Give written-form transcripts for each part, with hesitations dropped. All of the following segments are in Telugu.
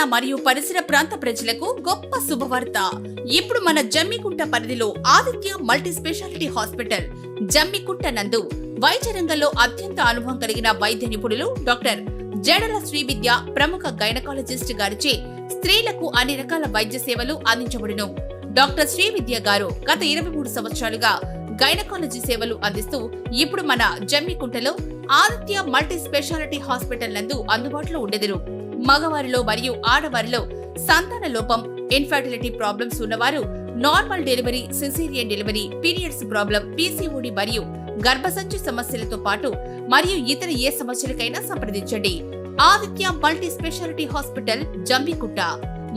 పట్టణ మరియు పరిసర ప్రాంత ప్రజలకు గొప్ప శుభవార్త. ఇప్పుడు మన జమ్మికుంట పరిధిలో Aditya multi speciality hospital Jammikunta నందు వైద్య రంగంలో అత్యంత అనుభవం కలిగిన వైద్య నిపుణులు డాక్టర్ జడల శ్రీవిద్య ప్రముఖ గైనకాలజిస్ట్ గారిచే స్త్రీలకు అన్ని రకాల వైద్య సేవలు అందించబడును. డాక్టర్ శ్రీవిద్య గారు గత 23 సంవత్సరాలుగా గైనకాలజీ సేవలు అందిస్తూ ఇప్పుడు మన జమ్మికుంటలో ఆదిత్య మల్టీ స్పెషాలిటీ హాస్పిటల్ నందు అందుబాటులో ఉండెదరు. మగవారిలో మరియు ఆడవారిలో సంతాన లోపం, ఇన్ఫర్టిలిటీ ప్రాబ్లమ్స్ ఉన్నవారు, normal delivery, caesarean delivery, periods problem, PCOD మరియు గర్భసంచి సమస్యలతో పాటు మరియు ఇతర ఏ సమస్యలకైనా సంప్రదించండి. Aditya multi speciality hospital Jammikunta.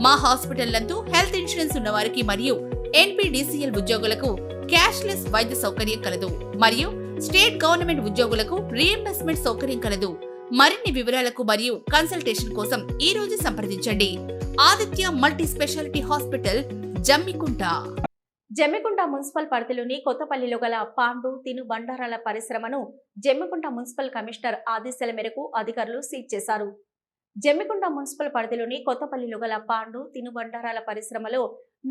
మా హాస్పిటల్ నందు హెల్త్ ఇన్సూరెన్స్ ఉన్న వారికి మరియు ఎన్పీడీసీఎల్ ఉద్యోగులకు క్యాష్లెస్ వైద్య సౌకర్యం కలదు మరియు స్టేట్ గవర్నమెంట్ ఉద్యోగులకు రీఎంబర్స్మెంట్ సౌకర్యం కలదు. మరిన్ని వివరాలకు మరియు కన్సల్టేషన్ కోసం ఈ రోజు సంప్రదించండి. Aditya multi speciality hospital Jammikunta. Jammikunta municipal పరిధిలోని కొత్తపల్లిలో గల పాండు తిను బండారాల పరిశ్రమను జమ్మికుంట మున్సిపల్ కమిషనర్ ఆదేశాల మేరకు అధికారులు సీజ్ చేశారు. జమ్మికుంట మున్సిపల్ పరిధిలోని కొత్తపల్లిలో గల పాండు తిను బండారాల పరిశ్రమలో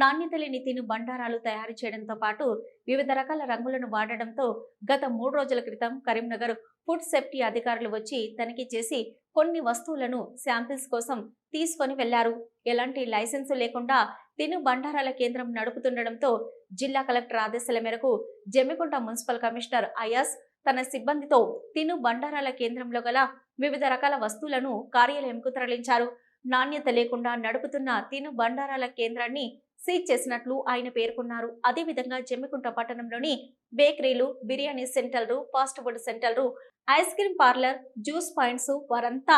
నాణ్యత లేని తిను బండారాలు తయారు చేయడంతో పాటు వివిధ రకాల రంగులను వాడడంతో గత 3 రోజుల క్రితం కరీంనగర్ ఫుడ్ సేఫ్టీ అధికారులు వచ్చి తనిఖీ చేసి కొన్ని వస్తువులను శాంపిల్స్ కోసం తీసుకొని వెళ్లారు. ఎలాంటి లైసెన్సు లేకుండా తిను బండారాల కేంద్రం నడుపుతుండటంతో జిల్లా కలెక్టర్ ఆదేశాల మేరకు జమ్మికుంట మున్సిపల్ కమిషనర్ అయాస్ తన సిబ్బందితో తిను బండారాల కేంద్రంలో గల వివిధ రకాల వస్తువులను కార్యాలయంకు తరలించారు. నాణ్యత లేకుండా నడుపుతున్న తిను బండారాల కేంద్రాన్ని సీజ్ చేసినట్లు ఆయన పేర్కొన్నారు. అదేవిధంగా జమ్మికుంట పట్టణంలోని బేకరీలు, బిర్యానీ సెంటర్లు, ఫాస్ట్ ఫుడ్ సెంటర్లు, ice cream parlour, juice points వారంతా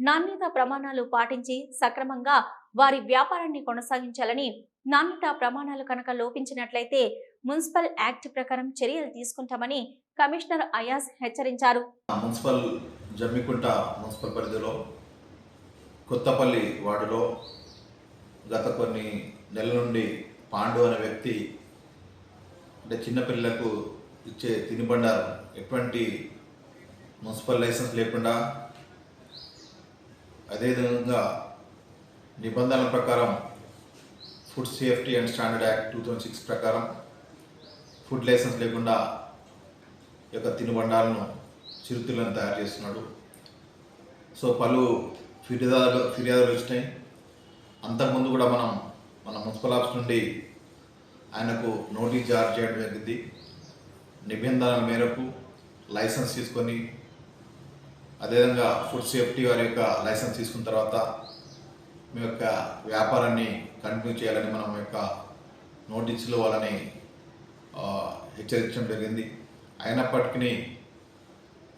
నాణ్యత ప్రమాణాలు పాటించి సక్రమంగా వారి వ్యాపారాన్ని కొనసాగించాలని, నాణ్యత ప్రమాణాలు కనుక లోపించినట్లయితే మున్సిపల్ యాక్ట్ ప్రకారం చర్యలు తీసుకుంటామని కమిషనర్ అయాస్ హెచ్చరించారు. మున్సిపల్ జమ్మికుంట మున్సిపల్ పరిధిలో కొత్తపల్లి వార్డులో గత కొన్ని నెలల నుండి పాండు అనే వ్యక్తి అంటే చిన్నపిల్లలకు ఇచ్చే తినుబండారం ఎటువంటి మున్సిపల్ లైసెన్స్ లేకుండా, అదేవిధంగా నిబంధనల ప్రకారం food safety and standard act 2006 ప్రకారం ఫుడ్ లైసెన్స్ లేకుండా ఈ యొక్క తినుబండాలను, చిరుతిళ్ళను తయారు చేస్తున్నాడు. సో పలు ఫిర్యాదులు వచ్చినాయి. అంతకుముందు కూడా మన మున్సిపల్ ఆఫీస్ నుండి ఆయనకు నోటీస్ జారీ చేయడం జరిగింది. నిబంధనల మేరకు లైసెన్స్ తీసుకొని, అదేవిధంగా ఫుడ్ సేఫ్టీ వారి యొక్క లైసెన్స్ తీసుకున్న తర్వాత మీ యొక్క వ్యాపారాన్ని కంటిన్యూ చేయాలని మనం యొక్క నోటీసులు వాళ్ళని హెచ్చరించడం జరిగింది. అయినప్పటికీ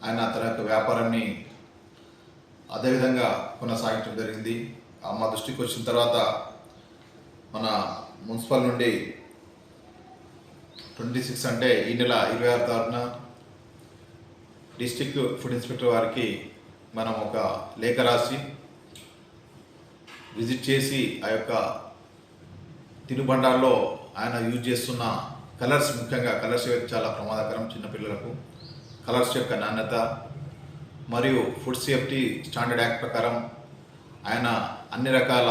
ఆయన తన యొక్క వ్యాపారాన్ని అదేవిధంగా కొనసాగించడం జరిగింది. మా దృష్టికి వచ్చిన తర్వాత మన మున్సిపల్ నుండి 26 అంటే ఈ నెల 26 తారీఖున డిస్ట్రిక్ట్ ఫుడ్ ఇన్స్పెక్టర్ వారికి మనం ఒక లేఖ రాసి విజిట్ చేసి ఆ యొక్క తినుబండాల్లో ఆయన యూజ్ చేస్తున్న కలర్స్, ముఖ్యంగా కలర్స్ చాలా ప్రమాదకరం చిన్నపిల్లలకు, కలర్స్ యొక్క నాణ్యత మరియు ఫుడ్ సేఫ్టీ స్టాండర్డ్ యాక్ట్ ప్రకారం ఆయన అన్ని రకాల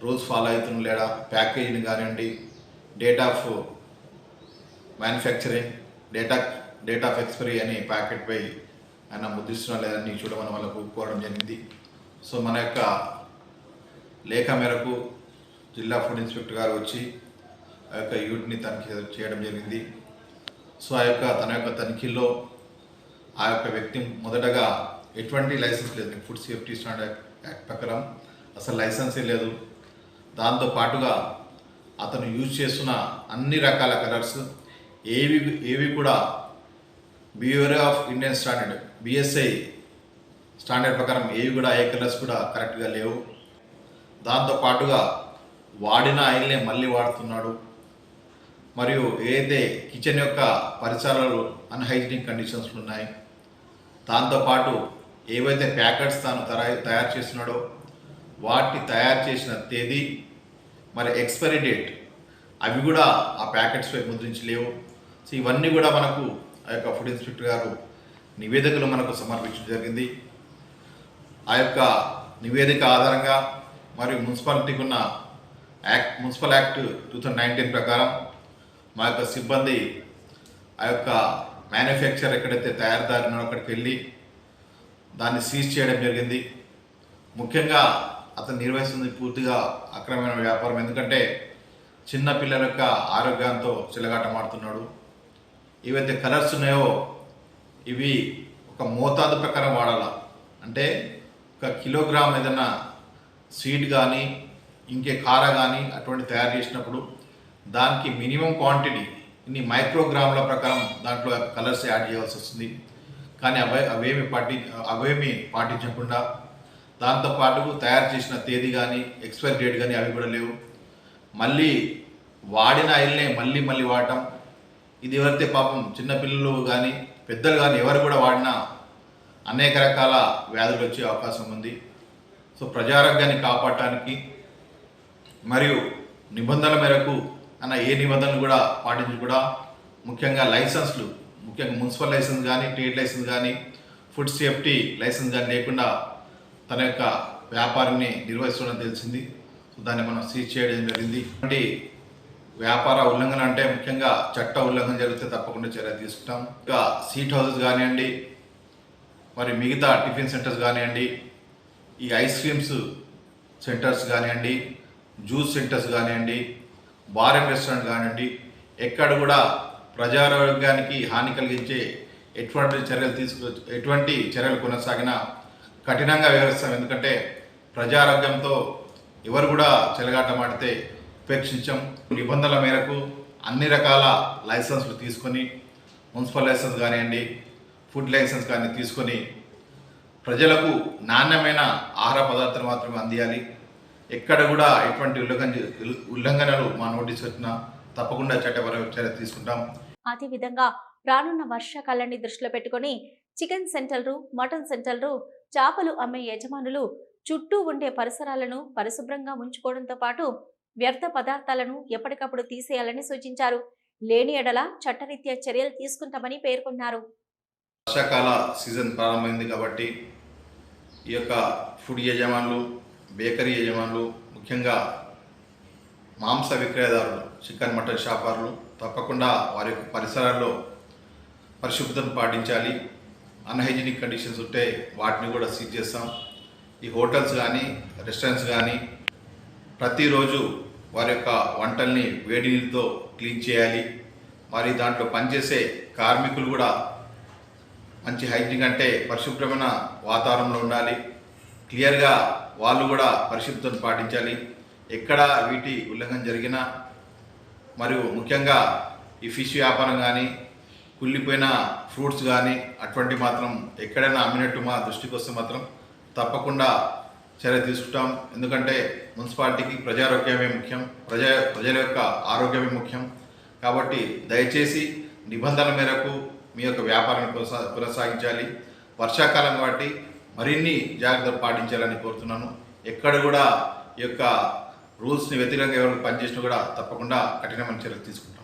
రూల్స్ ఫాలో అవుతున్న లేదా ప్యాకేజింగ్ కానివ్వండి, date of manufacturing, date of expiry అని ప్యాకెట్పై ఆయన ముద్రిస్తున్నా లేదని చూడమని వాళ్ళకు కోరడం జరిగింది. సో మన యొక్క లేఖ మేరకు జిల్లా ఫుడ్ ఇన్స్పెక్టర్ గారు వచ్చి ఆ యొక్క యూనిట్ని తనిఖీ చేయడం జరిగింది. సో తన యొక్క తనిఖీల్లో ఆ యొక్క వ్యక్తి మొదటగా ఎటువంటి లైసెన్స్ లేదు, ఫుడ్ సేఫ్టీ స్టాండర్డ్ యాక్ట్ ప్రకారం అసలు లైసెన్సే లేదు. దాంతో పాటుగా అతను యూజ్ చేస్తున్న అన్ని రకాల కలర్స్ ఏవి కూడా bureau of Indian standard BSI standard ప్రకారం ఏవి కూడా ఏ కలర్స్ కూడా కరెక్ట్గా లేవు. దాంతో పాటుగా వాడిన ఆయిల్నే మళ్ళీ వాడుతున్నాడు. మరియు ఏదైతే కిచెన్ యొక్క పరిసరాలు అన్హైజీనిక్ కండిషన్స్ ఉన్నాయి, దాంతోపాటు ఏవైతే ప్యాకెట్స్ తాను తయారు చేస్తున్నాడో వాటిని తయారు చేసిన తేదీ మరి ఎక్స్పైరీ డేట్ అవి కూడా ఆ ప్యాకెట్స్పై ముద్రించలేవు. సో ఇవన్నీ కూడా మనకు ఆ యొక్క ఫుడ్ ఇన్స్పెక్టర్ గారు నివేదికలు మనకు సమర్పించడం జరిగింది. ఆ యొక్క నివేదిక ఆధారంగా మరియు మున్సిపాలిటీకి ఉన్న మున్సిపల్ యాక్ట్ 2019 ప్రకారం మా యొక్క సిబ్బంది ఆ యొక్క మ్యానుఫ్యాక్చర్ ఎక్కడైతే తయారుదారు ఉన్నారో అక్కడికి వెళ్ళి దాన్ని సీజ్ చేయడం జరిగింది. ముఖ్యంగా అతను నిర్వహిస్తుంది పూర్తిగా అక్రమమైన వ్యాపారం. ఎందుకంటే చిన్న పిల్లల యొక్క ఆరోగ్యంతో చిలగాటమాడుతున్నాడు. ఏవైతే కలర్స్ ఉన్నాయో ఇవి ఒక మోతాదు ప్రకారం వాడాల. అంటే 1 కిలోగ్రామ్ ఏదైనా స్వీట్ కానీ ఇంకే కార కానీ అటువంటి తయారు చేసినప్పుడు దానికి మినిమం క్వాంటిటీ ఇన్ని మైక్రోగ్రాముల ప్రకారం దాంట్లో కలర్స్ యాడ్ చేయాల్సి వస్తుంది. కానీ అవేమి పాటించకుండా దాంతోపాటు తయారు చేసిన తేదీ కానీ ఎక్స్పైరీ డేట్ కానీ అవి కూడా లేవు. మళ్ళీ వాడిన ఆయిల్నే మళ్ళీ వాడటం. ఇది ఎవరైతే పాపం చిన్నపిల్లలు కానీ పెద్దలు కానీ ఎవరు కూడా వాడినా అనేక రకాల వ్యాధులు వచ్చే అవకాశం ఉంది. సో ప్రజారోగ్యాన్ని కాపాడటానికి మరియు నిబంధనల మేరకు ఏ నిబంధనలు కూడా పాటించి కూడా ముఖ్యంగా లైసెన్స్లు, ముఖ్యంగా మున్సిపల్ లైసెన్స్ కానీ ట్రేడ్ లైసెన్స్ కానీ ఫుడ్ సేఫ్టీ లైసెన్స్ కానీ లేకుండా తన యొక్క వ్యాపారాన్ని నిర్వహిస్తుందని తెలిసింది. సో దాన్ని మనం సీజ్ చేయడం జరిగింది. అంటే వ్యాపార ఉల్లంఘన అంటే ముఖ్యంగా చట్ట ఉల్లంఘన జరిగితే తప్పకుండా చర్య తీసుకుంటాం. ఇంకా సీట్ హౌసెస్ కానివ్వండి, మరి మిగతా టిఫిన్ సెంటర్స్ కానివ్వండి, ఈ ఐస్ క్రీమ్స్ సెంటర్స్ కానివ్వండి, జ్యూస్ సెంటర్స్ కానివ్వండి, బార్ అండ్ రెస్టారెంట్ కానివ్వండి, ఎక్కడ కూడా ప్రజారోగ్యానికి హాని కలిగించే ఎటువంటి చర్యలు కొనసాగినా కఠినంగా వ్యవహరిస్తాం. ఎందుకంటే ప్రజారోగ్యంతో ఎవరు కూడా చెలగాటమాడితే ఉపేక్షించాం. నిబంధనల మేరకు అన్ని రకాల లైసెన్స్లు తీసుకొని, మున్సిపల్ లైసెన్స్ కానివ్వండి, ఫుడ్ లైసెన్స్ కానీ తీసుకొని ప్రజలకు నాణ్యమైన ఆహార పదార్థాలు మాత్రమే అందియాలి. ఎక్కడ కూడా ఎటువంటి ఉల్లంఘనలు మా నోటీస్ వచ్చినా తప్పకుండా చట్టపరమైన చర్య తీసుకుంటాం. అదేవిధంగా రానున్న వర్షాకాలాన్ని దృష్టిలో పెట్టుకుని చికెన్ సెంటర్లు, మటన్ సెంటర్లు, చేపలు అమ్మే యజమానులు చుట్టూ ఉండే పరిసరాలను పరిశుభ్రంగా ఉంచుకోవడంతో పాటు వ్యర్థ పదార్థాలను ఎప్పటికప్పుడు తీసేయాలని సూచించారు. లేని ఎడల చట్టరీత్యా చర్యలు తీసుకుంటామని పేర్కొన్నారు. వర్షాకాల సీజన్ ప్రారంభమైంది కాబట్టి ఈ యొక్క ఫుడ్ యజమానులు, బేకరీ యజమానులు, ముఖ్యంగా మాంస విక్రయదారులు, చికెన్ మటన్ షాపర్లు తప్పకుండా వారి యొక్క పరిసరాల్లో పరిశుభ్రతను పాటించాలి. అన్హైజీనిక్ కండిషన్స్ ఉంటే వాటిని కూడా సీజ్ చేస్తాం. ఈ హోటల్స్ కానీ రెస్టారెంట్స్ కానీ ప్రతిరోజు వారి యొక్క వంటల్ని వేడి నీళ్ళతో క్లీన్ చేయాలి. మరి దాంట్లో పనిచేసే కార్మికులు కూడా మంచి హైజీనిక్ అంటే పరిశుభ్రమైన వాతావరణంలో ఉండాలి. క్లియర్గా వాళ్ళు కూడా పరిశుభ్రతను పాటించాలి. ఎక్కడ వీటి ఉల్లంఘన జరిగినా, మరియు ముఖ్యంగా ఈ ఫిష్ వ్యాపారం కానీ, కుళ్ళిపోయిన ఫ్రూట్స్ కానీ అటువంటి మాత్రం ఎక్కడైనా అమ్మినట్టు మా దృష్టికి వస్తే మాత్రం తప్పకుండా చర్య తీసుకుంటాం. ఎందుకంటే మున్సిపాలిటీకి ప్రజారోగ్యమే ముఖ్యం, ప్రజల యొక్క ఆరోగ్యమే ముఖ్యం. కాబట్టి దయచేసి నిబంధనల మేరకు మీ యొక్క వ్యాపారాన్ని కొనసాగించాలి. వర్షాకాలం కాబట్టి మరిన్ని జాగ్రత్తలు పాటించాలని కోరుతున్నాను. ఎక్కడ కూడా ఈ యొక్క రూల్స్ని వ్యతిరేకంగా ఎవరు పనిచేసినా కూడా తప్పకుండా కఠినమైన చర్యలు తీసుకుంటాం.